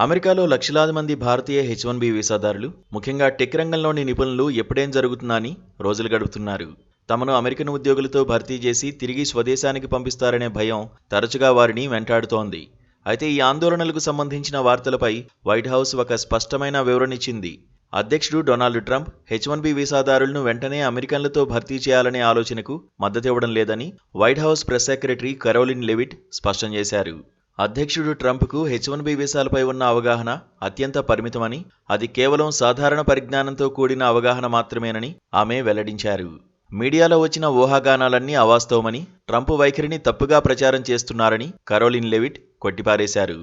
అమెరికాలో లక్షలాది మంది భారతీయ హెచ్-1బి వీసాదారులు, ముఖ్యంగా టెక్ రంగంలోని నిపుణులు ఎప్పుడేం జరుగుతుందా అని రోజులు గడుపుతున్నారు. తమను అమెరికన్ ఉద్యోగులతో భర్తీ చేసి తిరిగి స్వదేశానికి పంపిస్తారనే భయం తరచుగా వారిని వెంటాడుతోంది. అయితే ఈ ఆందోళనలకు సంబంధించిన వార్తలపై వైట్ హౌస్ ఒక స్పష్టమైన వివరణిచ్చింది. అధ్యక్షుడు డొనాల్డ్ ట్రంప్ హెచ్-1బి వీసాదారులను వెంటనే అమెరికన్లతో భర్తీ చేయాలనే ఆలోచనకు మద్దతివ్వడం లేదని white house press secretary Karoline లెవిట్ స్పష్టం చేశారు. అధ్యక్షుడు ట్రంప్కు హెచ్-1బి వీసాలపై ఉన్న అవగాహన అత్యంత పరిమితమని, అది కేవలం సాధారణ పరిజ్ఞానంతో కూడిన అవగాహన మాత్రమేనని ఆమె వెల్లడించారు. మీడియాలో వచ్చిన ఊహాగానాలన్నీ అవాస్తవమని, ట్రంప్ వైఖరిని తప్పుగా ప్రచారం చేస్తున్నారని కరోలిన్ లెవిట్ కొట్టిపారేశారు.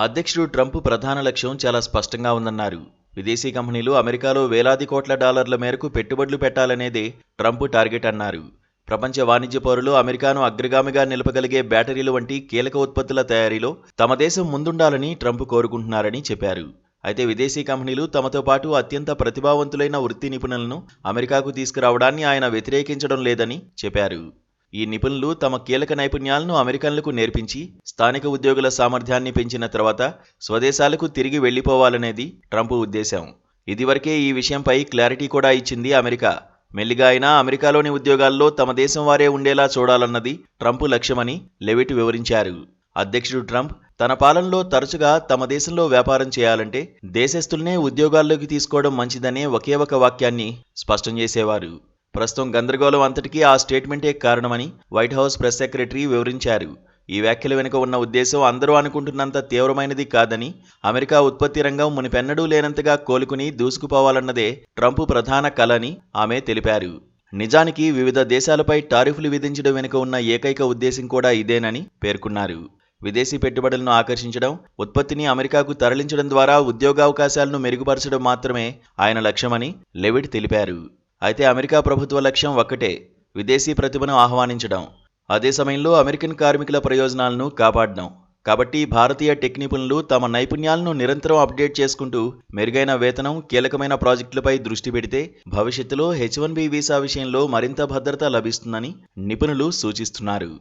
అధ్యక్షుడు ట్రంప్ ప్రధాన లక్ష్యం చాలా స్పష్టంగా ఉందన్నారు. విదేశీ కంపెనీలు అమెరికాలో వేలాది కోట్ల డాలర్ల మేరకు పెట్టుబడులు పెట్టాలనేదే ట్రంప్ టార్గెట్ అన్నారు. ప్రపంచ వాణిజ్య పౌరులు అమెరికాను అగ్రగామిగా నిలపగలిగే బ్యాటరీలు వంటి కీలక ఉత్పత్తుల తయారీలో తమ దేశం ముందుండాలని ట్రంప్ కోరుకుంటున్నారని చెప్పారు. అయితే విదేశీ కంపెనీలు తమతో పాటు అత్యంత ప్రతిభావంతులైన వృత్తి నిపుణులను అమెరికాకు తీసుకురావడాన్ని ఆయన వ్యతిరేకించడం లేదని చెప్పారు. ఈ నిపుణులు తమ కీలక నైపుణ్యాలను అమెరికన్లకు నేర్పించి స్థానిక ఉద్యోగుల సామర్థ్యాన్ని పెంచిన తర్వాత స్వదేశాలకు తిరిగి వెళ్లిపోవాలనేది ట్రంప్ ఉద్దేశం. ఇదివరకే ఈ విషయంపై క్లారిటీ కూడా ఇచ్చింది అమెరికా. మెల్లిగా అయినా అమెరికాలోని ఉద్యోగాల్లో తమ దేశం వారే ఉండేలా చూడాలన్నది ట్రంప్ లక్ష్యమని లెవిట్ వివరించారు. అధ్యక్షుడు ట్రంప్ తన పాలనలో తరచుగా తమ దేశంలో వ్యాపారం చేయాలంటే దేశస్థుల్నే ఉద్యోగాల్లోకి తీసుకోవడం మంచిదనే ఒకే ఒక వాక్యాన్ని స్పష్టం చేసేవారు. ప్రస్తుతం గందరగోళం అంతటికీ ఆ స్టేట్మెంటే కారణమని వైట్ హౌస్ ప్రెస్ సెక్రటరీ వివరించారు. ఈ వ్యాఖ్యల వెనుక ఉన్న ఉద్దేశం అందరూ అనుకుంటున్నంత తీవ్రమైనది కాదని, అమెరికా ఉత్పత్తి రంగం మునిపెన్నడూ లేనంతగా కోలుకుని దూసుకుపోవాలన్నదే ట్రంప్ ప్రధాన కల అని ఆమె తెలిపారు. నిజానికి వివిధ దేశాలపై టారిఫ్లు విధించడం వెనుక ఉన్న ఏకైక ఉద్దేశం కూడా ఇదేనని పేర్కొన్నారు. విదేశీ పెట్టుబడులను ఆకర్షించడం, ఉత్పత్తిని అమెరికాకు తరలించడం ద్వారా ఉద్యోగావకాశాలను మెరుగుపరచడం మాత్రమే ఆయన లక్ష్యమని లెవిట్ తెలిపారు. అయితే అమెరికా ప్రభుత్వ లక్ష్యం ఒక్కటే, విదేశీ ప్రతిభను ఆహ్వానించడం, అదే సమయంలో అమెరికన్ కార్మికుల ప్రయోజనాలను కాపాడడం. కాబట్టి భారతీయ టెక్ నిపుణులు తమ నైపుణ్యాలను నిరంతరం అప్డేట్ చేసుకుంటూ మెరుగైన వేతనం, కీలకమైన ప్రాజెక్టులపై దృష్టి పెడితే భవిష్యత్తులో హెచ్-1బి వీసా విషయంలో మరింత భద్రత లభిస్తుందని నిపుణులు సూచిస్తున్నారు.